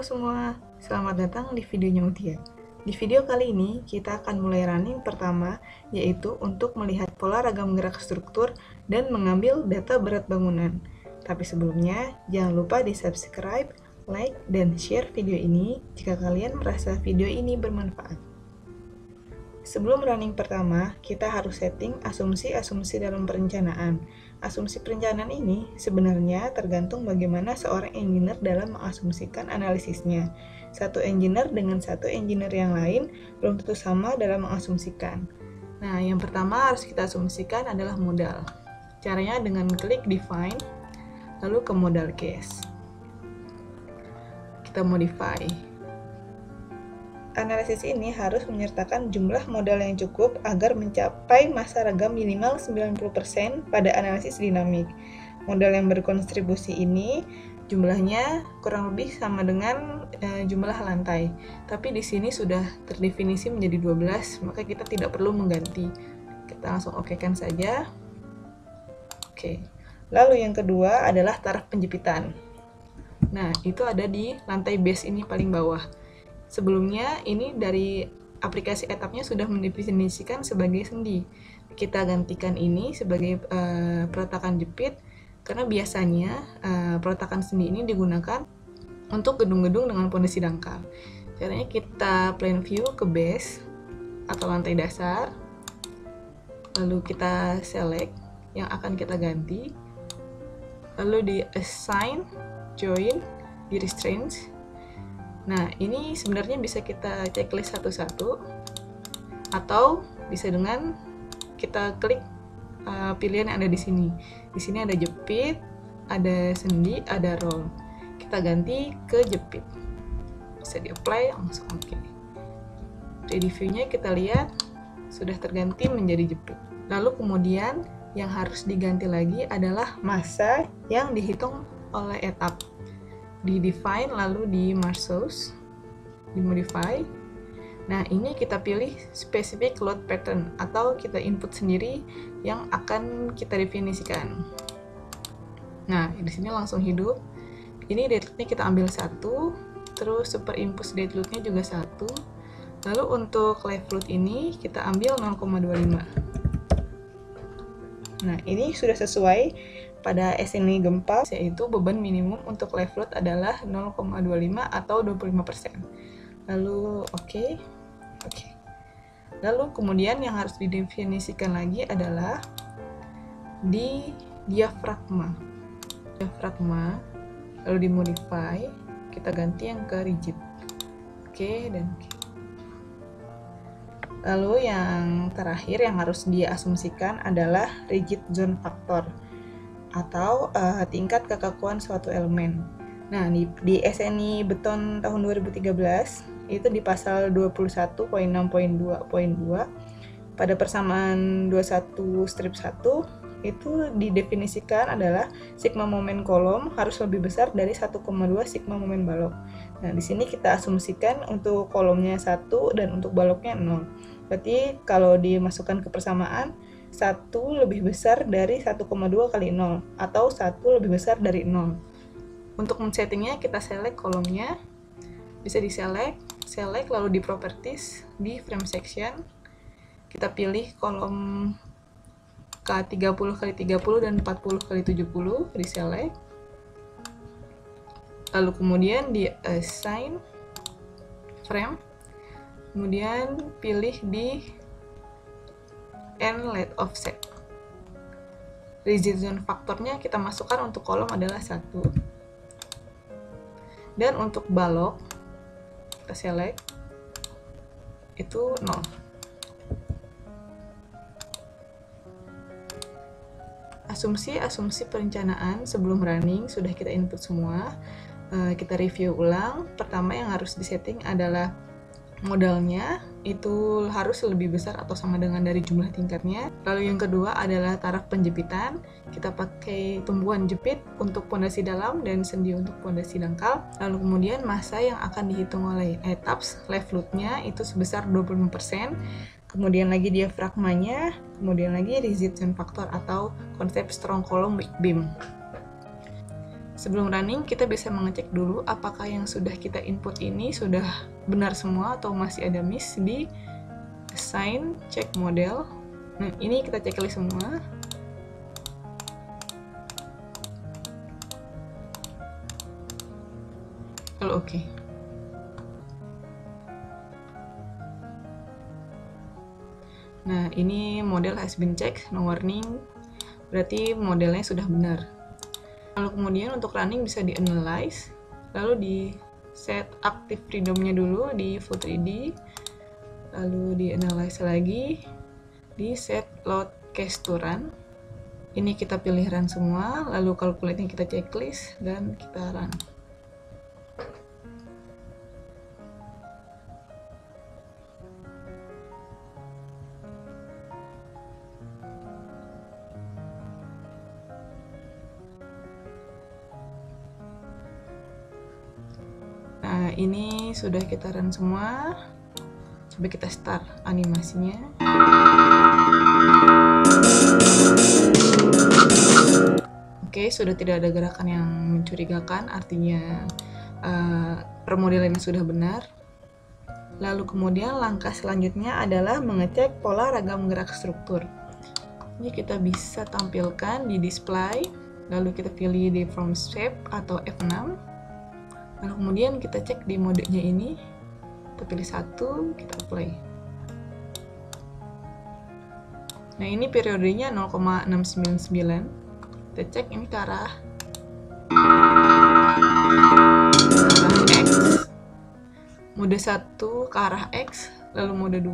semua, selamat datang di videonya Mutia. Di video kali ini, kita akan mulai running pertama, yaitu untuk melihat pola ragam gerak struktur dan mengambil data berat bangunan. Tapi sebelumnya, jangan lupa di subscribe, like, dan share video ini jika kalian merasa video ini bermanfaat. Sebelum running pertama, kita harus setting asumsi-asumsi dalam perencanaan. Asumsi perencanaan ini sebenarnya tergantung bagaimana seorang engineer dalam mengasumsikan analisisnya. Satu engineer dengan satu engineer yang lain belum tentu sama dalam mengasumsikan. Nah, yang pertama harus kita asumsikan adalah modal. Caranya dengan klik define, lalu ke modal case. Kita modify. Analisis ini harus menyertakan jumlah modal yang cukup agar mencapai masa ragam minimal 90% pada analisis dinamik. Modal yang berkontribusi ini jumlahnya kurang lebih sama dengan jumlah lantai. Tapi di sini sudah terdefinisi menjadi 12, maka kita tidak perlu mengganti. Kita langsung okekan saja. Oke. Lalu yang kedua adalah taraf penjepitan. Nah, itu ada di lantai base ini paling bawah. Sebelumnya ini dari aplikasi etapnya sudah mendefinisikan sebagai sendi. Kita gantikan ini sebagai peletakan jepit karena biasanya peletakan sendi ini digunakan untuk gedung-gedung dengan pondasi dangkal. Caranya kita plan view ke base atau lantai dasar, lalu kita select yang akan kita ganti, lalu di assign, join, di restraints. Nah, ini sebenarnya bisa kita checklist satu-satu atau bisa dengan kita klik pilihan yang ada di sini. Di sini ada jepit, ada sendi, ada roll. Kita ganti ke jepit. Bisa di-apply, langsung oke. Di view-nya kita lihat sudah terganti menjadi jepit. Lalu kemudian yang harus diganti lagi adalah massa yang dihitung oleh etap. Di define lalu di merge source, di modify. Nah, ini kita pilih specific load pattern atau kita input sendiri yang akan kita definisikan. Nah, di sini langsung hidup. Ini date load-nya kita ambil 1, terus superimpose date load-nya juga 1. Lalu untuk live load ini kita ambil 0,25. Nah, ini sudah sesuai pada SNI gempa, yaitu beban minimum untuk live load adalah 0,25 atau 25%. Lalu oke. Lalu kemudian yang harus didefinisikan lagi adalah di diafragma. Lalu dimodify, kita ganti yang ke rigid. Oke, dan oke. Lalu yang terakhir yang harus diasumsikan adalah rigid zone factor atau tingkat kekakuan suatu elemen. Nah, di SNI beton tahun 2013 itu di pasal 21.6.2.2 pada persamaan 21/1 itu didefinisikan adalah sigma momen kolom harus lebih besar dari 1,2 sigma momen balok. Nah, di sini kita asumsikan untuk kolomnya 1 dan untuk baloknya 0. Berarti kalau dimasukkan ke persamaan 1 lebih besar dari 1,2 kali 0 atau 1 lebih besar dari 0. Untuk men-settingnya kita select kolomnya, bisa di-select, lalu di properties, di frame section, kita pilih kolom K30x30 dan 40x70, di-select, lalu kemudian di assign frame, kemudian pilih di and let offset. Rigid zone faktornya kita masukkan untuk kolom adalah 1. Dan untuk balok kita select itu 0. Asumsi perencanaan sebelum running sudah kita input semua. Kita review ulang. Pertama yang harus disetting adalah modalnya itu harus lebih besar atau sama dengan dari jumlah tingkatnya. Lalu yang kedua adalah taraf penjepitan. Kita pakai tumbuhan jepit untuk pondasi dalam dan sendi untuk pondasi dangkal. Lalu kemudian massa yang akan dihitung oleh etaps live load-nya itu sebesar 25%. Kemudian lagi diafragmanya, kemudian lagi rigid zone factor atau konsep strong column weak beam. Sebelum running, kita bisa mengecek dulu apakah yang sudah kita input ini sudah benar semua atau masih ada miss di assign check model. Nah, ini kita checklist semua. Kalau oke. Nah, ini model has been checked, no warning. Berarti modelnya sudah benar. Lalu kemudian untuk running bisa di analyze, lalu di set active freedom-nya dulu di full 3D, lalu di analyze lagi, di set load cache to run. Ini kita pilih run semua, lalu calculate-nya kita checklist, dan kita run. Nah, ini sudah kita run semua. Coba kita start animasinya. Oke, sudah tidak ada gerakan yang mencurigakan, artinya permodelannya sudah benar. Lalu kemudian langkah selanjutnya adalah mengecek pola ragam gerak struktur. Ini kita bisa tampilkan di display, lalu kita pilih di from shape atau F6. Lalu kemudian kita cek di modenya ini, kita pilih satu, kita apply. Nah, ini periodenya 0,699. Kita cek ini ke arah X. Mode 1 ke arah X, lalu mode 2.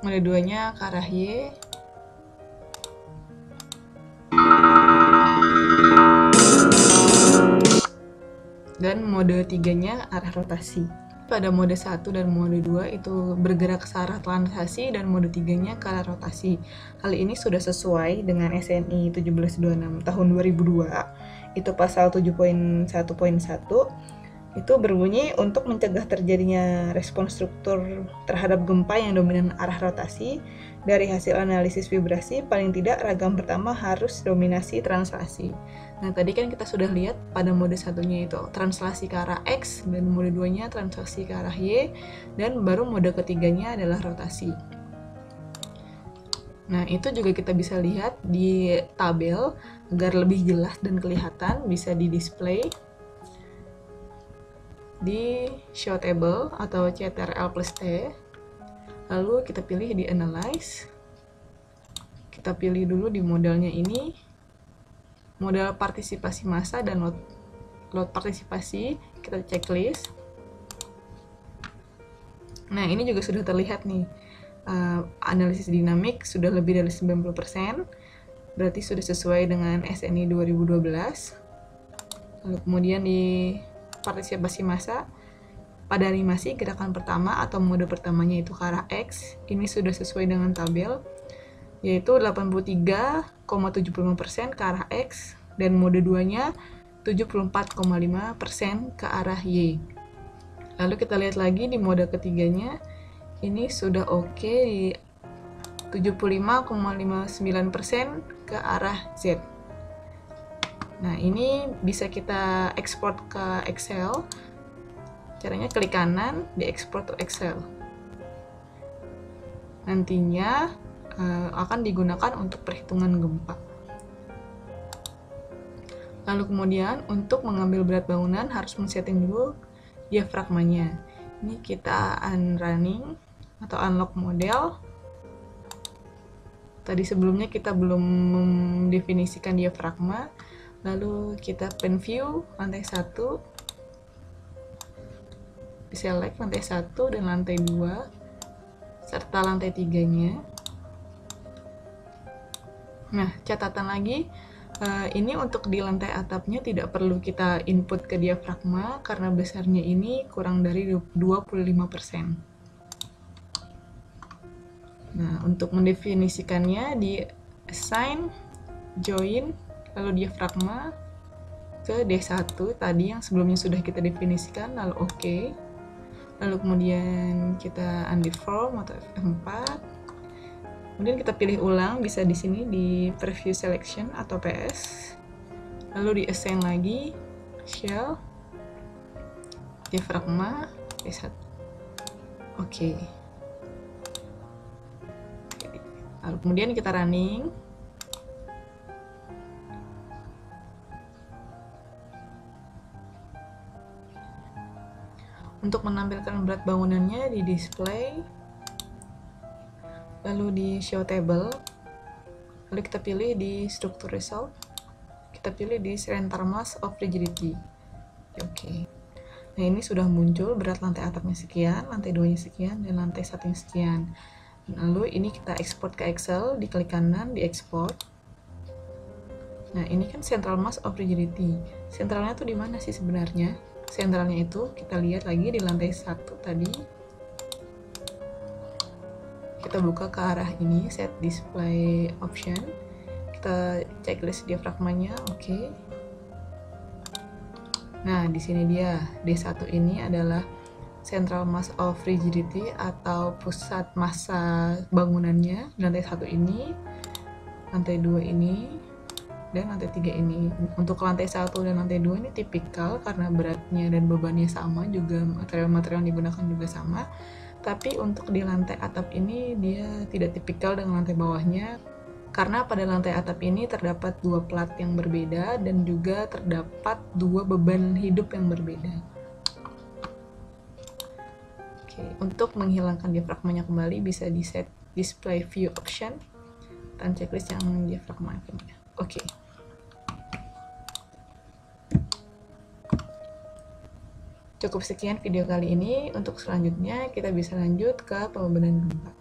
Mode 2-nya ke arah Y. Dan mode 3-nya arah rotasi. Pada mode 1 dan mode 2 itu bergerak ke arah translasi dan mode 3-nya ke arah rotasi. Hal ini sudah sesuai dengan SNI 1726 tahun 2002. Itu pasal 7.1.1 itu berbunyi untuk mencegah terjadinya respon struktur terhadap gempa yang dominan arah rotasi. Dari hasil analisis vibrasi, paling tidak ragam pertama harus dominasi translasi. Nah, tadi kan kita sudah lihat pada mode satunya itu translasi ke arah X, dan mode 2-nya translasi ke arah Y, dan baru mode ketiganya adalah rotasi. Nah, itu juga kita bisa lihat di tabel agar lebih jelas dan kelihatan, bisa di display di show table atau CTRL+T. Lalu kita pilih di analyze. Kita pilih dulu di modelnya ini, model partisipasi massa dan load partisipasi, kita checklist. Nah, ini juga sudah terlihat nih, analisis dinamik sudah lebih dari 90%, berarti sudah sesuai dengan SNI 2012. Lalu kemudian di partisipasi massa, pada animasi gerakan pertama atau mode pertamanya itu ke arah X, ini sudah sesuai dengan tabel, yaitu 83,75% ke arah X, dan mode 2-nya 74,5% ke arah Y. Lalu kita lihat lagi di mode ketiganya, ini sudah oke di 75,59% ke arah Z. Nah, ini bisa kita ekspor ke Excel. Caranya klik kanan, di export to Excel. Nantinya akan digunakan untuk perhitungan gempa. Lalu kemudian untuk mengambil berat bangunan harus men-setting dulu diafragmanya. Ini kita unrunning atau unlock model. Tadi sebelumnya kita belum mendefinisikan diafragma. Lalu kita pen view lantai 1. Select lantai 1 dan lantai 2 serta lantai 3-nya. Nah, catatan lagi, ini untuk di lantai atapnya tidak perlu kita input ke diafragma karena besarnya ini kurang dari 25%. Nah, untuk mendefinisikannya di assign, join, lalu diafragma ke D1 tadi yang sebelumnya sudah kita definisikan, lalu oke. Lalu kemudian kita undeform atau F4. Kemudian kita pilih ulang, bisa di sini di preview selection atau PS. Lalu di assign lagi shell diafragma D1. Oke. Lalu kemudian kita running. Untuk menampilkan berat bangunannya di display, lalu di show table, lalu kita pilih di structure result, kita pilih di center mass of rigidity. Oke. Nah, ini sudah muncul berat lantai atapnya sekian, lantai 2-nya sekian, dan lantai 1-nya sekian. Lalu ini kita export ke Excel, diklik kanan, di export. Nah, ini kan central mass of rigidity. Sentralnya tuh di mana sih sebenarnya? Sentralnya itu kita lihat lagi di lantai 1 tadi. Kita buka ke arah ini, set display option. Kita checklist diafragmanya, oke. Nah, di sini dia, D1 ini adalah central mass of rigidity atau pusat massa bangunannya. Lantai 1 ini, lantai 2 ini, dan lantai 3 ini. Untuk lantai 1 dan lantai 2 ini tipikal karena beratnya dan bebannya sama, juga material-material yang digunakan juga sama. Tapi untuk di lantai atap ini dia tidak tipikal dengan lantai bawahnya, karena pada lantai atap ini terdapat 2 plat yang berbeda dan juga terdapat 2 beban hidup yang berbeda. Oke, untuk menghilangkan diafragmanya kembali bisa di set display view option dan checklist yang diafragma. Oke. Cukup sekian video kali ini. Untuk selanjutnya kita bisa lanjut ke pembenahan gempa.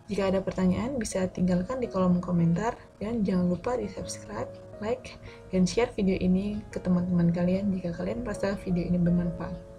Jika ada pertanyaan bisa tinggalkan di kolom komentar, dan jangan lupa di subscribe, like, dan share video ini ke teman-teman kalian jika kalian merasa video ini bermanfaat.